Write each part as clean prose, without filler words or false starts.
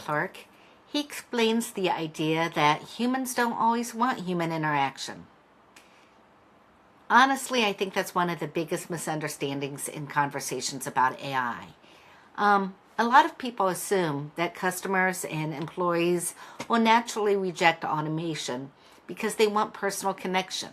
Clark. He explains the idea that humans don't always want human interaction. Honestly, I think that's one of the biggest misunderstandings in conversations about AI. A lot of people assume that customers and employees will naturally reject automation because they want personal connection.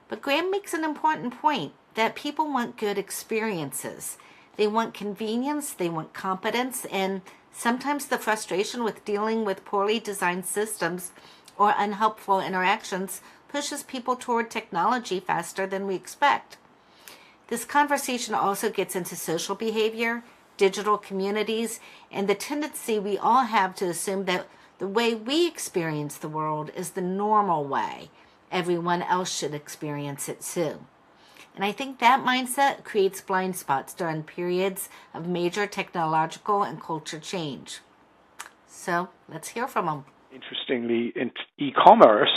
But Graham makes an important point that people want good experiences. They want convenience, they want competence, and sometimes the frustration with dealing with poorly designed systems or unhelpful interactions pushes people toward technology faster than we expect. This conversation also gets into social behavior, digital communities, and the tendency we all have to assume that the way we experience the world is the normal way. Everyone else should experience it too. And I think that mindset creates blind spots during periods of major technological and culture change. So let's hear from him. Interestingly, in e-commerce,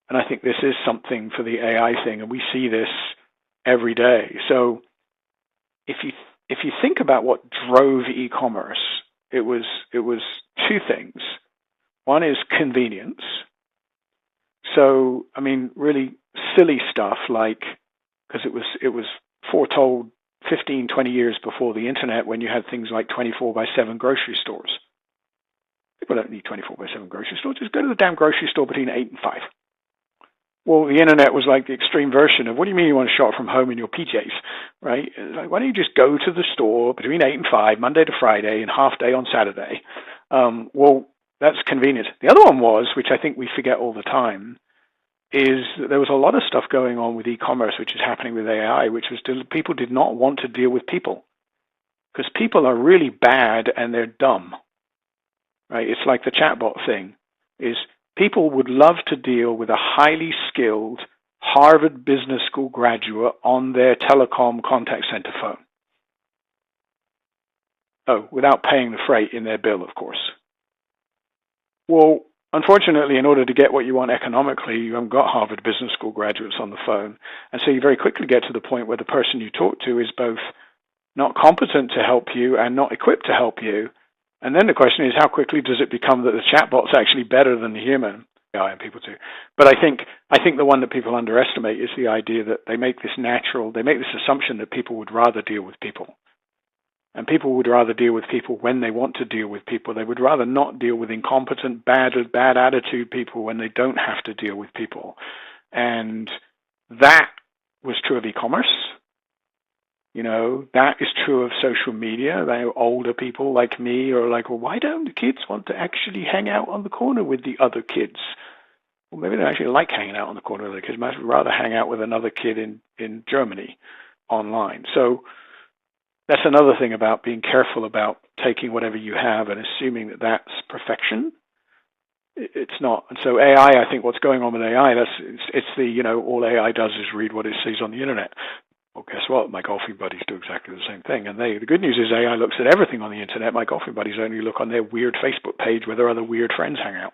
and I think this is something for the AI thing, and we see this every day. So if you think about what drove e-commerce, it was two things. One is convenience. So, I mean, really silly stuff like, because it was foretold 15, 20 years before the internet when you had things like 24/7 grocery stores. People don't need 24/7 grocery stores. Just go to the damn grocery store between 8 and 5. Well, the internet was like the extreme version of, what do you mean you want to shop from home in your PJs, right? Like, why don't you just go to the store between 8 and 5, Monday to Friday, and half day on Saturday? Well, that's convenient. The other one was, which I think we forget all the time, is that there was a lot of stuff going on with e-commerce, which is happening with AI, which was people did not want to deal with people. Because people are really bad and they're dumb, right? It's like the chatbot thing, is people would love to deal with a highly skilled Harvard Business School graduate on their telecom contact center phone. Oh, without paying the freight in their bill, of course. Well, unfortunately, in order to get what you want economically, you haven't got Harvard Business School graduates on the phone. And so you very quickly get to the point where the person you talk to is both not competent to help you and not equipped to help you. And then the question is, how quickly does it become that the chatbot's actually better than the human? AI and people too. But I think the one that people underestimate is the idea that they make this assumption that people would rather deal with people. And people would rather deal with people when they want to deal with people. They would rather not deal with incompetent, bad attitude people when they don't have to deal with people. And that was true of e-commerce. You know, that is true of social media. They older people like me are like, well, why don't the kids want to actually hang out on the corner with the other kids? Well, maybe they actually like hanging out on the corner with the kids. Might rather hang out with another kid in Germany online. So that's another thing about being careful about taking whatever you have and assuming that that's perfection. It's not. And so AI, I think what's going on with AI, it's the, you know, all AI does is read what it sees on the internet. Well, guess what? My golfing buddies do exactly the same thing. And the good news is AI looks at everything on the internet. My golfing buddies only look on their weird Facebook page where their other weird friends hang out.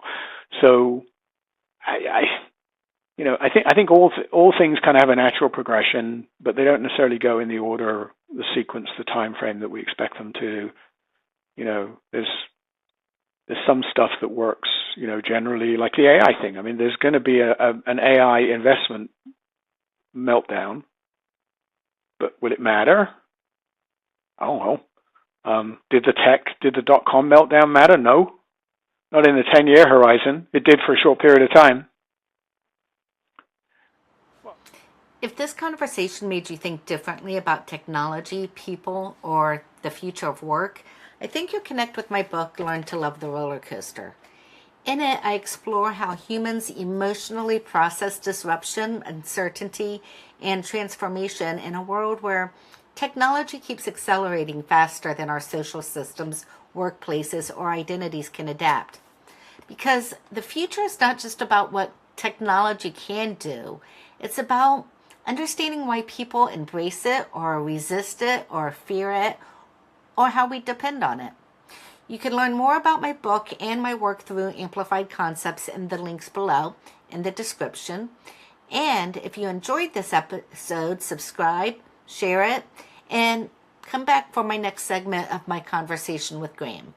So I think all things kind of have a natural progression, but they don't necessarily go in the order, the sequence, the time frame that we expect them to. You know, there's some stuff that works, you know, generally, like the AI thing. I mean, there's going to be an AI investment meltdown, but will it matter? I don't know. Did the dot-com meltdown matter? No, not in the 10-year horizon. It did for a short period of time. If this conversation made you think differently about technology, people, or the future of work, I think you'll connect with my book, Learn to Love the Roller Coaster. In it, I explore how humans emotionally process disruption, uncertainty, and transformation in a world where technology keeps accelerating faster than our social systems, workplaces, or identities can adapt. Because the future is not just about what technology can do, it's about understanding why people embrace it or resist it or fear it or how we depend on it. You can learn more about my book and my work through Amplified Concepts in the links below in the description. And if you enjoyed this episode, subscribe, share it, and come back for my next segment of my conversation with Graham.